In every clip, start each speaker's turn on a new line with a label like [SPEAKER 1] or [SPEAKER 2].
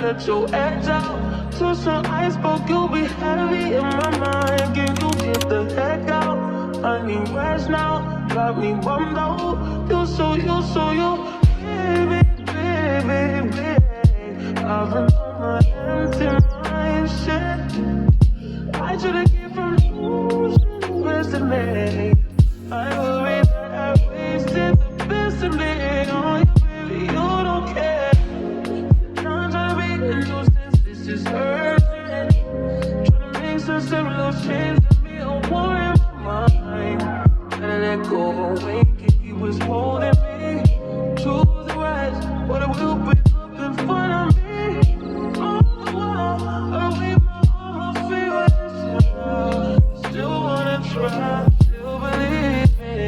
[SPEAKER 1] Let your edge out to some iceberg, you'll be heavy in my mind. Can you get the heck out? I need rest now, got me bummed out. You so, baby, baby, baby. I've been on my empty mind, shit. I should've came from losing the best of me. I worry that I wasted the best of me on you, baby, you don't care. This is urgent. Trying to make some simple change to be a war in my mind. Gotta let go of a wink if he was holding me. Choose the right, but it will be up in front of me. On the wall, I leave my feelings. Still wanna try, still believe me.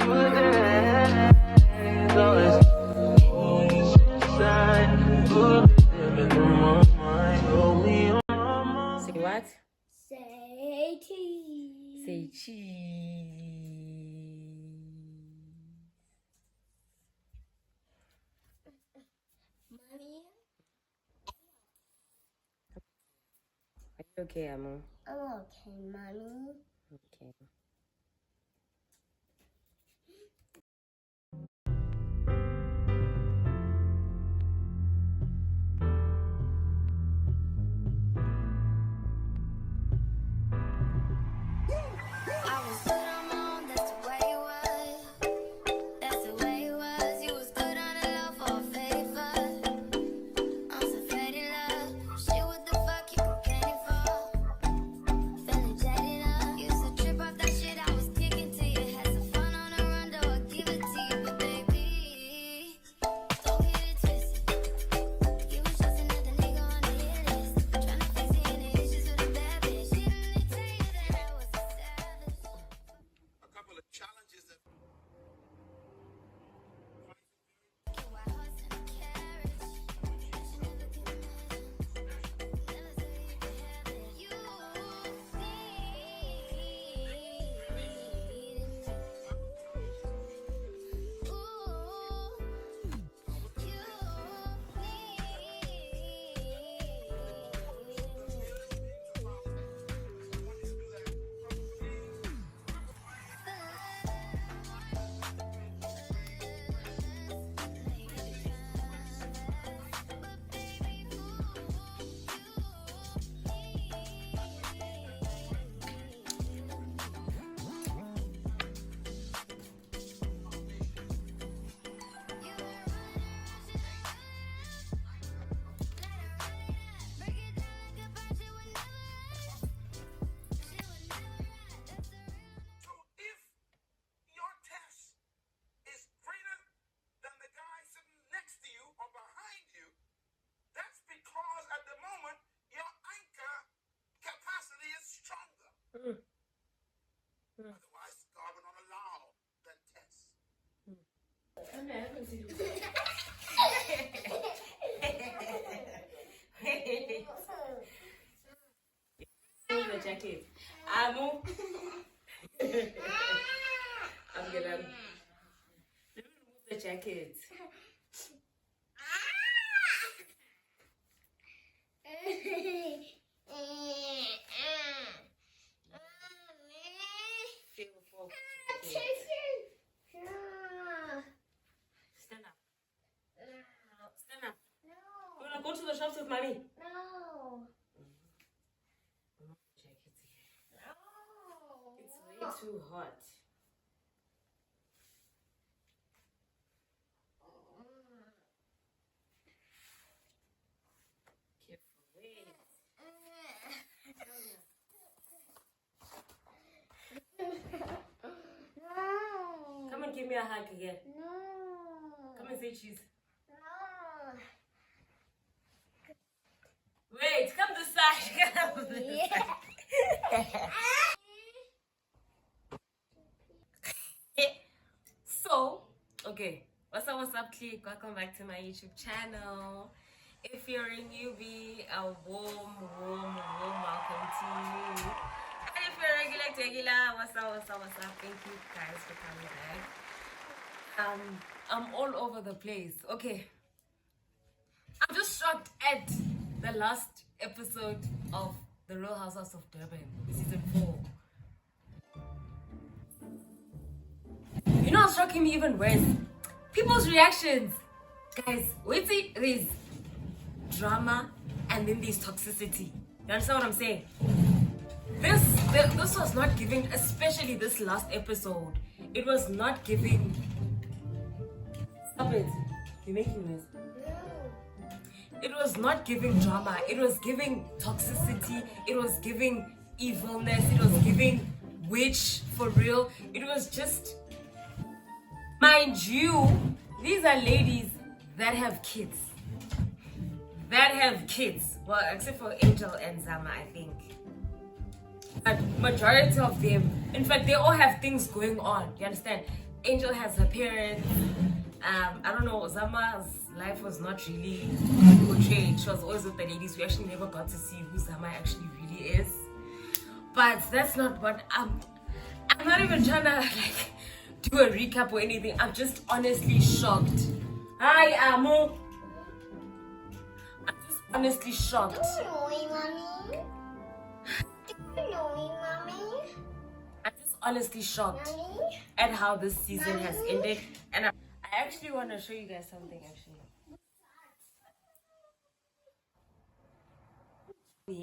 [SPEAKER 1] Good days, always inside. Good.
[SPEAKER 2] Say what?
[SPEAKER 3] Say cheese.
[SPEAKER 2] Say cheese.
[SPEAKER 3] Mommy?
[SPEAKER 2] Are you okay, Amu?
[SPEAKER 3] I'm okay, Mommy.
[SPEAKER 2] Okay.
[SPEAKER 1] Otherwise, God will not allow that test.
[SPEAKER 2] I haven't seen you. Remove the jacket. Amu. I'm gonna remove the jacket. Stand up. Stand up.
[SPEAKER 3] No.
[SPEAKER 2] You wanna go to the shops with mommy?
[SPEAKER 3] No.
[SPEAKER 2] Remove the jacket here.
[SPEAKER 3] No.
[SPEAKER 2] It's way too hot. Careful. Wait. hug again.
[SPEAKER 3] No.
[SPEAKER 2] Come and say cheese.
[SPEAKER 3] No.
[SPEAKER 2] Wait, come this side. Come this
[SPEAKER 3] Yeah.
[SPEAKER 2] side. So, okay. What's up, clique? Welcome back to my YouTube channel. If you're a newbie, a warm welcome to you. And if you're a regular, what's up? Thank you guys for coming back. I'm all over the place. Okay. I'm just shocked at the last episode of The Real Housewives of Durban, season 4. You know what's shocking me even worse? People's reactions. Guys, wait till there's drama and then there's toxicity. You understand what I'm saying? This was not giving, especially this last episode. It was not giving. Stop it. You're making this. It was not giving drama. It was giving toxicity. It was giving evilness. It was giving witch for real. It was just, mind you, these are ladies that have kids. Well, except for Angel and Zama, I think. But majority of them, in fact, they all have things going on. You understand? Angel has her parents. I don't know, Zama's life was not really portrayed. She was always with the ladies. We actually never got to see who Zama actually really is. But that's not what I'm not even trying to like do a recap or anything. I'm just honestly shocked. Hi, Amo. I'm just honestly shocked.
[SPEAKER 3] Mommy. Mommy.
[SPEAKER 2] I'm just honestly shocked
[SPEAKER 3] Mommy.
[SPEAKER 2] at how this season has ended. And I actually want to show you guys something actually.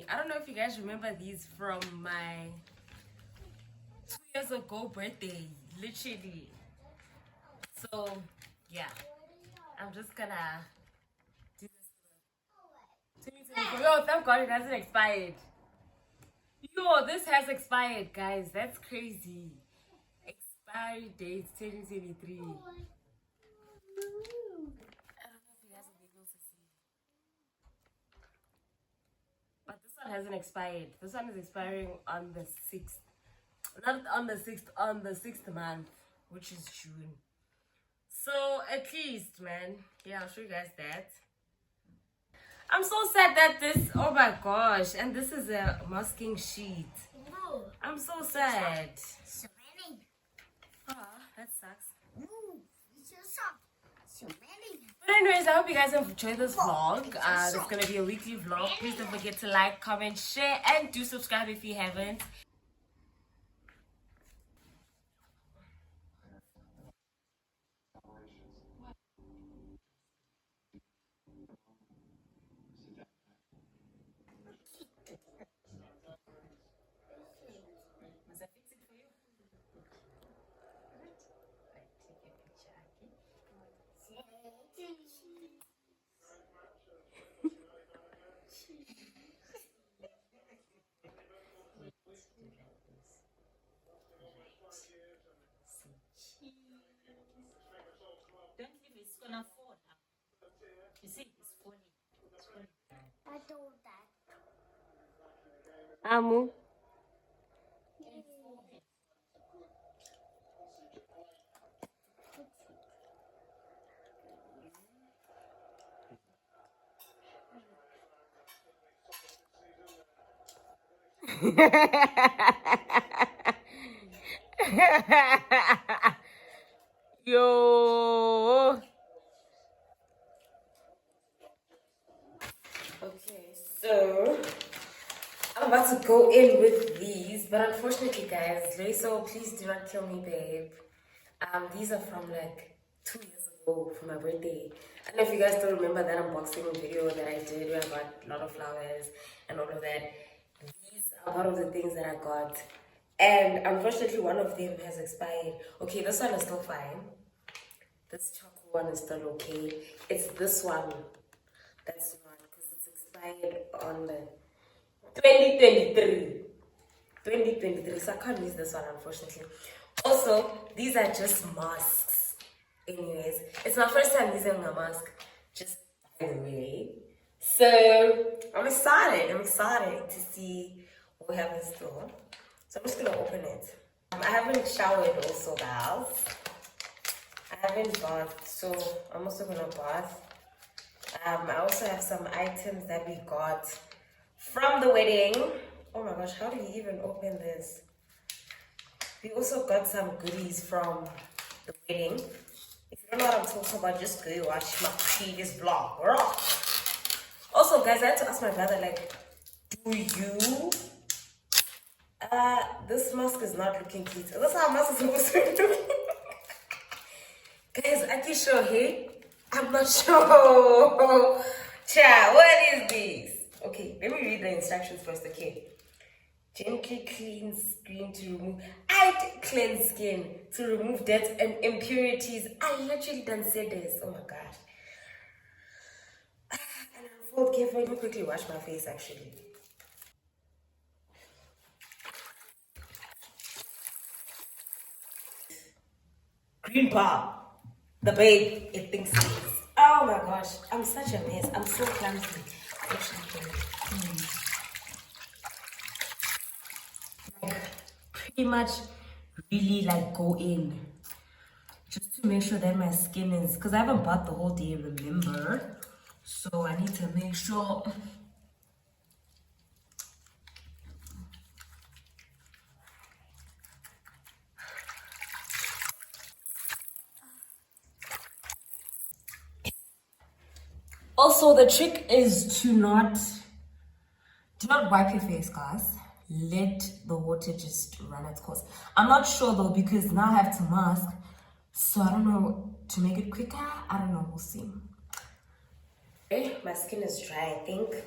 [SPEAKER 2] I don't know if you guys remember these from my 2 years ago birthday, literally. So yeah, I'm just gonna do this. 2024. Yo, thank God it hasn't expired. Yo, this has expired, guys. That's crazy. Expiry date 2023. I don't know if you guys will be able to see. But this one hasn't expired. This one is expiring on the 6th. Not on the 6th, on the 6th month, which is June. So at least, man. Yeah, I'll show you guys that. I'm so sad that this, oh my gosh, and this is a masking sheet.
[SPEAKER 3] No.
[SPEAKER 2] I'm so sad.
[SPEAKER 3] So many.
[SPEAKER 2] Oh, that sucks.
[SPEAKER 3] No. It's just so many.
[SPEAKER 2] But anyways, I hope you guys have enjoyed this vlog. It's gonna be a weekly vlog. Please don't forget to like, comment, share, and do subscribe if you haven't. Must I fix it for you? Right, take a picture, okay? Don't leave, it's gonna fall now. You see, it's falling. It's falling.
[SPEAKER 3] I told that.
[SPEAKER 2] Amu. Yo. Okay, so I'm about to go in with these, but unfortunately, guys, so please do not kill me, babe. These are from like 2 years ago for my birthday. I don't know if you guys still remember that unboxing video that I did where I got a lot of flowers and all of that. These are one of the things that I got. And unfortunately, one of them has expired. Okay, this one is still fine. This chocolate one is still okay. It's this one that's not, because it's expired on the 2023. 2023. So I can't use this one, unfortunately. Also, these are just masks. Anyways, it's my first time using a mask, just by the way. So I'm excited. I'm excited to see what we have in store. So I'm just gonna open it. I haven't showered also, guys. I haven't bathed, so I'm also gonna bath. I also have some items that we got from the wedding. Oh my gosh, how do you even open this? We also got some goodies from the wedding. If you don't know what I'm talking about, just go watch my previous vlog. Also, guys, I had to ask my brother, like, do you? This mask is not looking cute. That's how a mask is supposed to be looking. Guys, are you sure, hey? I'm not sure. Child, what is this? Okay, let me read the instructions first, okay? Gently clean skin to remove. Cleanse skin to remove dirt and impurities. I literally done said this. Oh my gosh. And unfold carefully. Let me quickly wash my face actually. Green bar. The babe, it thinks it is. Oh my gosh, I'm such a mess. I'm so clumsy. Like, pretty much really like go in. Just to make sure that my skin is, because I haven't bathed the whole day, remember? So I need to make sure. Also, the trick is to do not wipe your face, guys. Let the water just run its course. I'm not sure though, because now I have to mask. So I don't know, to make it quicker, I don't know, we'll see. Okay, my skin is dry, I think.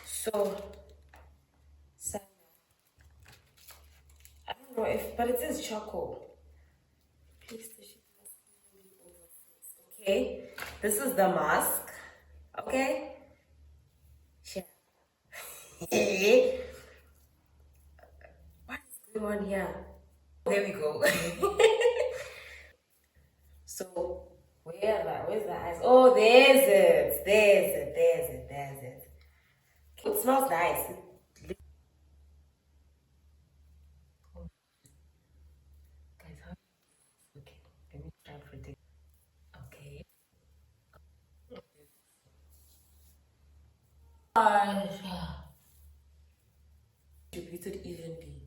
[SPEAKER 2] So, I don't know if, but it says charcoal. Please, okay, this is the mask. Okay. Sure. What is going on here? There we go. So where's the eyes? Oh, there's it. There's it. It smells nice. Guys, how? Okay, let me try for this. Okay. Distributed evenly.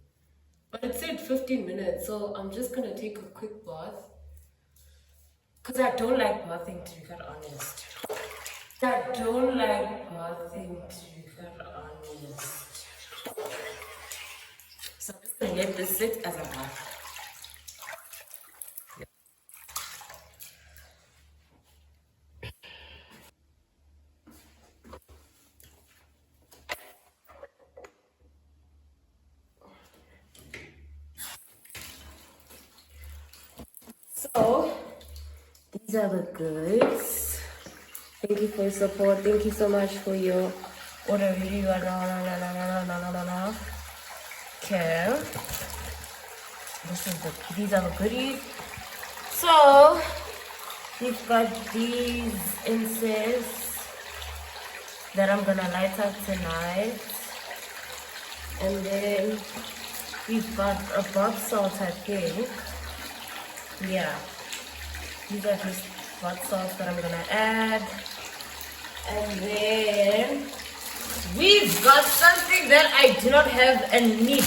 [SPEAKER 2] But it said 15 minutes, so I'm just gonna take a quick bath. Because I don't like bathing, to be quite honest. I don't like bathing, to be quite honest. So I'm just gonna let this sit as a bath. So, these are the goods. Thank you for your support. Thank you so much for your order. Okay. These are the goodies. So, we've got these incense that I'm gonna light up tonight. And then we've got a bath salt, I think. Yeah, these are just hot sauce that I'm gonna add. And then we've got something that I do not have and need.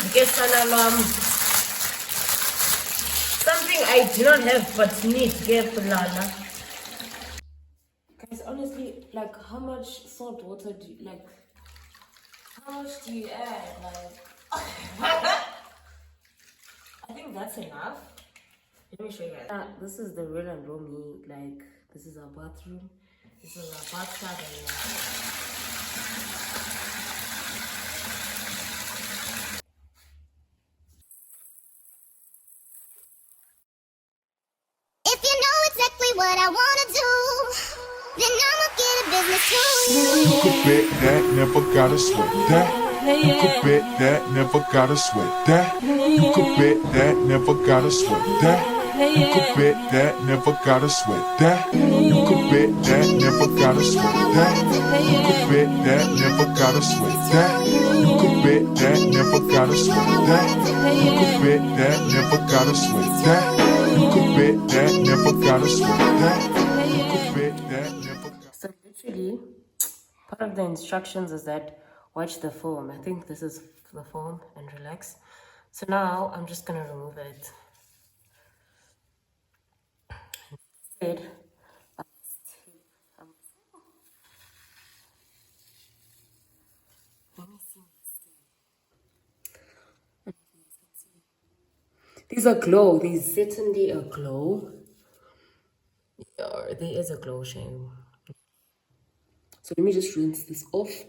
[SPEAKER 2] Something I do not have but need. Guys, honestly, like, how much salt water do you like? How much do you add? Like, I think that's enough. Let me show you guys. This is the real and raw me. Like, this is our bathroom. This is our bathtub.
[SPEAKER 3] If you know exactly what I wanna do, then I'ma get a business too.
[SPEAKER 4] Took a bet that, never gotta sweat that.
[SPEAKER 1] You could bet that, never gotta sweat that. You could bet that, never gotta sweat that. You could bet that, never gotta sweat that. You could bet that, never gotta sweat that. You could bet that, never gotta sweat that. You could bet that, never gotta sweat that. You could bet that, never gotta sweat that. You could bet that, never gotta sweat that. You could bet that, never gotta.
[SPEAKER 2] So literally, part of the instructions is that watch the film. I think this is the film and relax. So now I'm just gonna remove it. Instead, let me see. These are glow. There's certainly a glow. Yeah, there is a glow shame. So let me just rinse this off.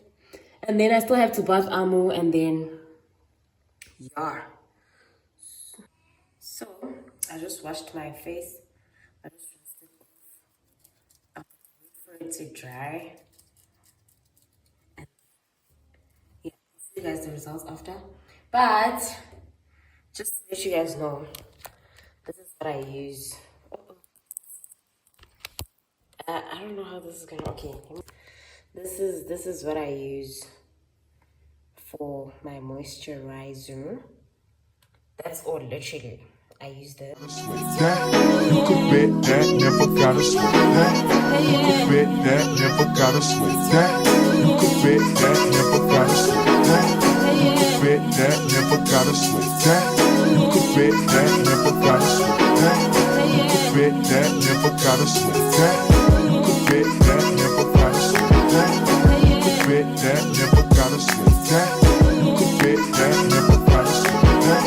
[SPEAKER 2] And then I still have to bath Amu and then yeah. So I just washed my face. I just rinsed it off. Wait for it to dry. And yeah, I'll see you guys the results after. But just to let you guys know, this is what I use. I don't know how this is gonna. Okay, this is what I use for my moisturizer. That's all, literally. I use that.
[SPEAKER 1] You could bet that, never gotta sweat that. You could bet that, never gotta sweat that. You could bet that, never gotta sweat that. You could bet that, never gotta sweat that. You could bet that, never gotta sweat that. You could bet that, never gotta sweat that. You could bet that, never gotta sweat that. You could bet that, never gotta sweat that. You could bet that, never gotta sweat that.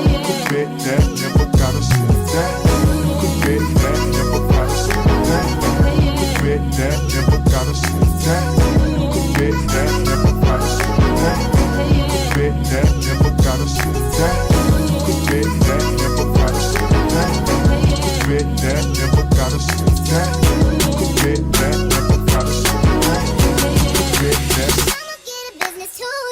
[SPEAKER 1] You could bet that, never gotta sweat that. You could bet that, never gotta sweat that. You could bet that, never gotta sweat that. You could bet that, never gotta sweat that. You could bet that, never gotta sweat that. You could bet that, never gotta sweat that. You could bet that, never gotta sweat that. You could bet that, never gotta sweat that. You could bet that.
[SPEAKER 3] I'ma get a business too.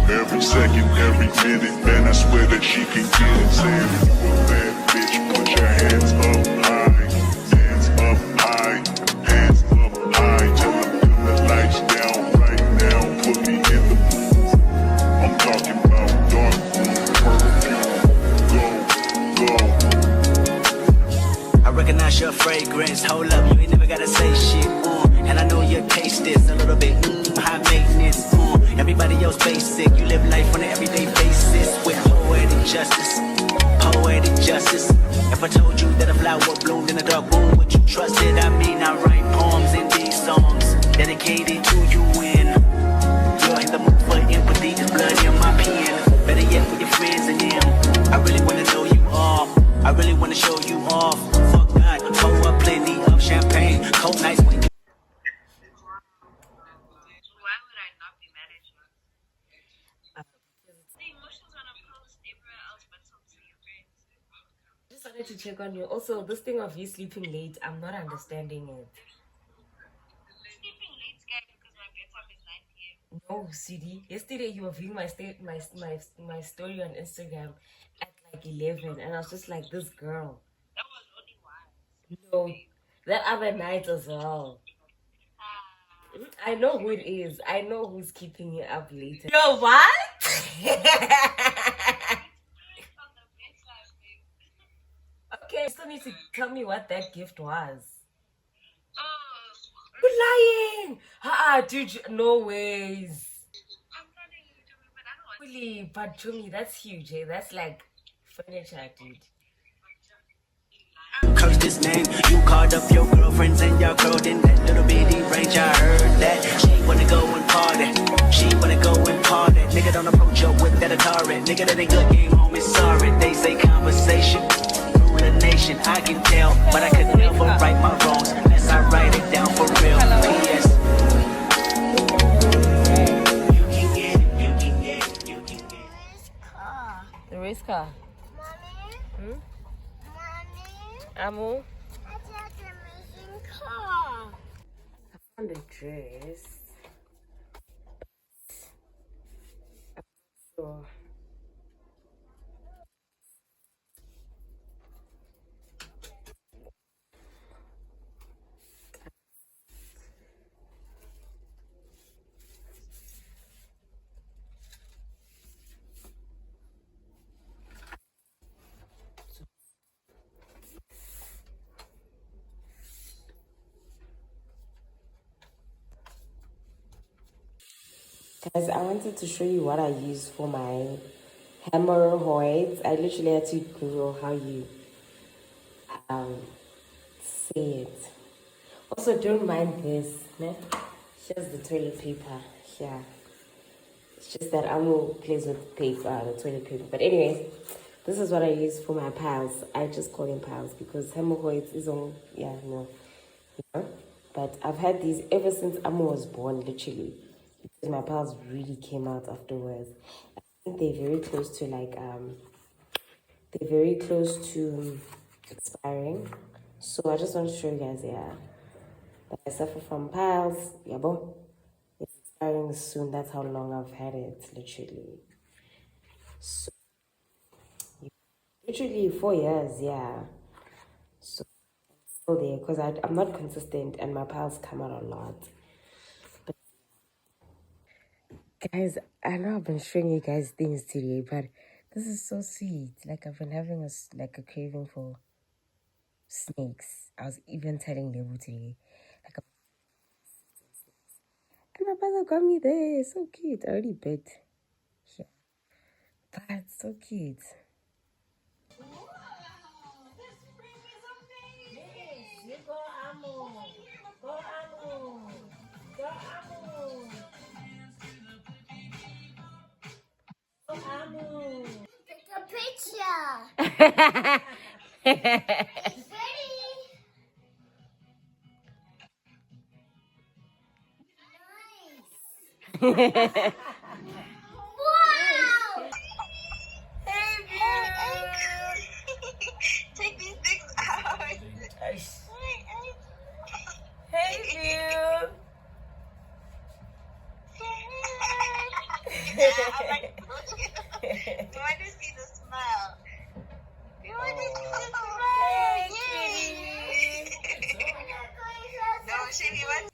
[SPEAKER 4] Every second, every minute, man, I swear that she can get it. Saying you a bad bitch, put your hands up high, hands up high, hands up high. Till I feel the lights down right now, put me in the mood. I'm talking about dark room, perfume, go.
[SPEAKER 5] I recognize your fragrance. Hold up, you ain't never gotta say shit. And I know your taste is a little bit high maintenance. Everybody else basic. You live life on an everyday basis with poetic justice. Poetic justice. If I told you that a flower bloomed in a dark room, would you trust it? I mean, I write poems in these songs dedicated to you. And you're in the mood for empathy. There's blood in my pen. Better yet, with your friends and them. I really wanna know you all. I really wanna show you off. Fuck God, pour up plenty of champagne. Cold nights when you.
[SPEAKER 6] Why would I not be mad at you? The emotions on a post everywhere else but talk to your friends.
[SPEAKER 2] Just wanted to check on you. Also, this thing of you sleeping late, I'm not understanding it.
[SPEAKER 6] Sleeping late, guy, because my bedtime is 9 p.m.
[SPEAKER 2] No, CD. Yesterday you were viewing my my story on Instagram at like 11, and I was just like, this girl.
[SPEAKER 6] That was only once.
[SPEAKER 2] No, that other night as well. I know who it is. I know who's keeping you up later. Yo, what?
[SPEAKER 6] On the bedside, babe.
[SPEAKER 2] Okay, you still need to tell me what that gift was.
[SPEAKER 6] Oh,
[SPEAKER 2] You're lying. Dude, no ways.
[SPEAKER 6] I'm telling you, Jimmy, but I don't want
[SPEAKER 2] Really, but Jimmy, that's huge, eh? That's like furniture, dude.
[SPEAKER 5] Curse this name. You called up your girlfriends and your girl in that little bitty range. I heard that she wanna go and party. She wanna go and party. Nigga don't approach her with that Atari. Nigga that ain't good game home is sorry. They say conversation rule the nation. I can tell, but I could never right my wrongs unless I write it down for real. P.S. You can get it. You can get it. You can get it.
[SPEAKER 2] The race car. Amo,
[SPEAKER 3] I just a making car.
[SPEAKER 2] found a dress. So, guys, I wanted to show you what I use for my hemorrhoids. I literally had to Google how you say it. Also, don't mind this. Ne? Here's the toilet paper. Yeah. It's just that Amo plays with paper, the toilet paper. But anyways, this is what I use for my piles. I just call them piles because hemorrhoids is on, yeah, no. You know? But I've had these ever since Amo was born, literally. Because my piles really came out afterwards. I think they're very close to they're very close to expiring. So I just want to show you guys, yeah, that I suffer from piles. Yeah, boom. It's expiring soon. That's how long I've had it, literally. So, literally 4 years, yeah. So, still there because I'm not consistent and my piles come out a lot. But, guys, I know I've been showing you guys things today, but this is so sweet. Like, I've been having a craving for snakes. I was even telling Lebu today. Like, and my brother got me there. So cute. I already bit. Yeah. But so cute.
[SPEAKER 3] Take a picture. It's pretty. Nice. Wow.
[SPEAKER 6] Take these things out.
[SPEAKER 2] Hey, View.
[SPEAKER 6] I'm like, you want to see the smile? You want to see the smile? Yay! No, Shane, you want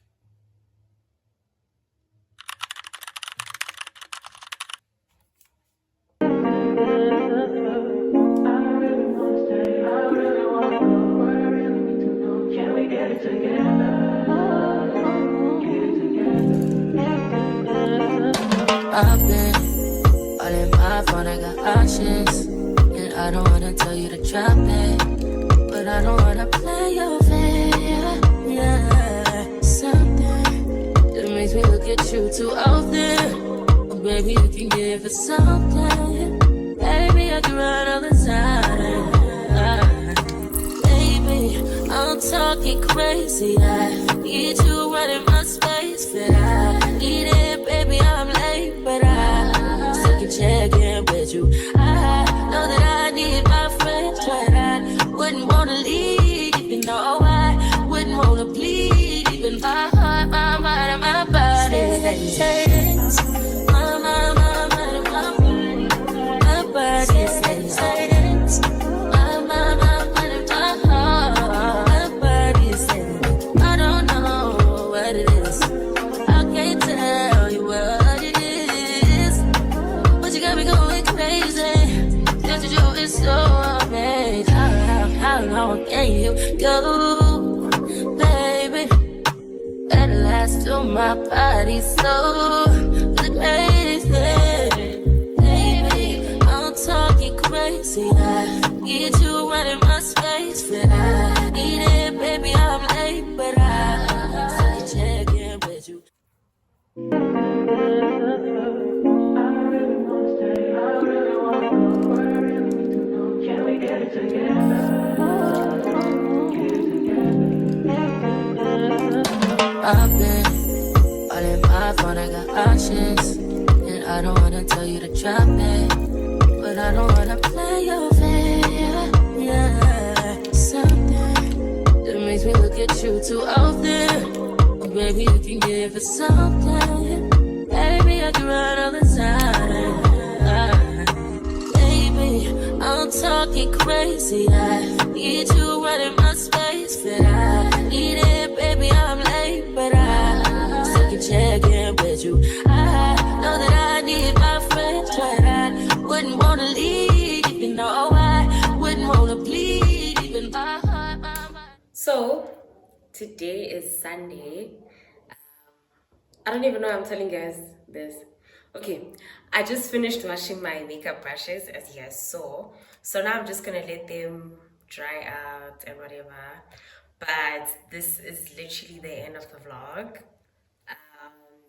[SPEAKER 1] I've been all in my phone, I got options. And I don't wanna tell you to drop it, but I don't wanna play your fair. Yeah, something that makes me look at you too often. Oh, baby, you can give it something. Baby, I can run all the time. Baby, I'm talking crazy. I need you running my space, but I need it, baby. I'm late, but I still can check in with you. I know that I need my friends, but I wouldn't wanna leave, even though I wouldn't wanna bleed, even my heart, my mind, and my body. Hesitates. My mind, and my body. My body hesitates. My mind, and my heart. My body hesitates. I don't know what it is. I can't tell you what it is, but you got me going crazy. Just to do is so amazing. How long can you go, baby? At last, till my body so crazy. Baby, I'm talking crazy. I need you running my space, but I need it, baby. I'm late, but I still can check in with you. I've been all in my phone, I got options. And I don't wanna tell you to drop it, but I don't wanna play your fair. at you too often. Baby, you can give it something. Baby, I can run all the time. Baby, I'm talking crazy. I need you running my space, but I need it, baby. I'm late, but I still can check in with you. I know that I need my friends, but I wouldn't wanna leave, even though I wouldn't wanna bleed, even my heart, my mind.
[SPEAKER 2] So today is Sunday. I don't even know I'm telling you guys this. Okay, I just finished washing my makeup brushes, as you guys saw. So now I'm just gonna let them dry out and whatever. But this is literally the end of the vlog.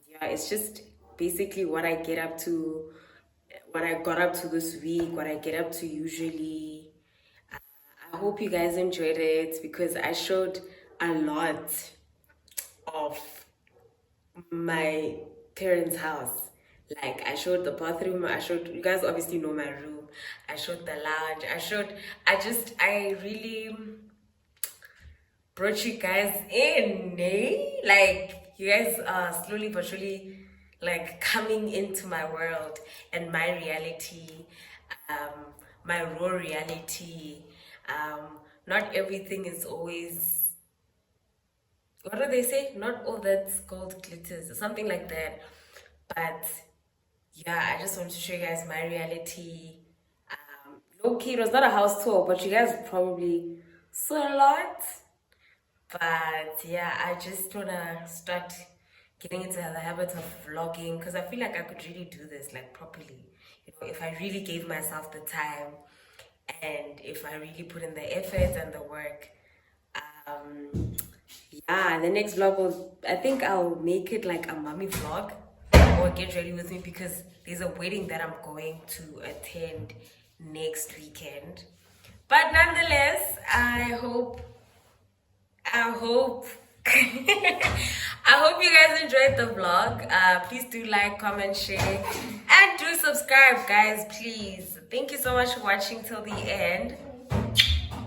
[SPEAKER 2] Yeah, it's just basically what I get up to, what I got up to this week, what I get up to usually. I hope you guys enjoyed it because I showed a lot of my parents' house. Like I showed the bathroom, I showed, you guys obviously know my room, I showed the lounge, I really brought you guys in, eh? Like you guys are slowly but surely like coming into my world and my reality, my raw reality. Not everything is always, what do they say? Not all that's gold glitters or something like that. But yeah, I just wanted to show you guys my reality. Low key, it was not a house tour, but you guys probably saw a lot. But yeah, I just wanna start getting into the habit of vlogging because I feel like I could really do this like properly. You know, if I really gave myself the time and if I really put in the effort and the work. Yeah, the next vlog will, I think I'll make it like a mommy vlog or get ready with me because there's a wedding that I'm going to attend next weekend. But nonetheless, I hope I hope you guys enjoyed the vlog. Please do like, comment, share, and do subscribe, guys, please. Thank you so much for watching till the end.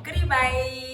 [SPEAKER 2] Goodbye.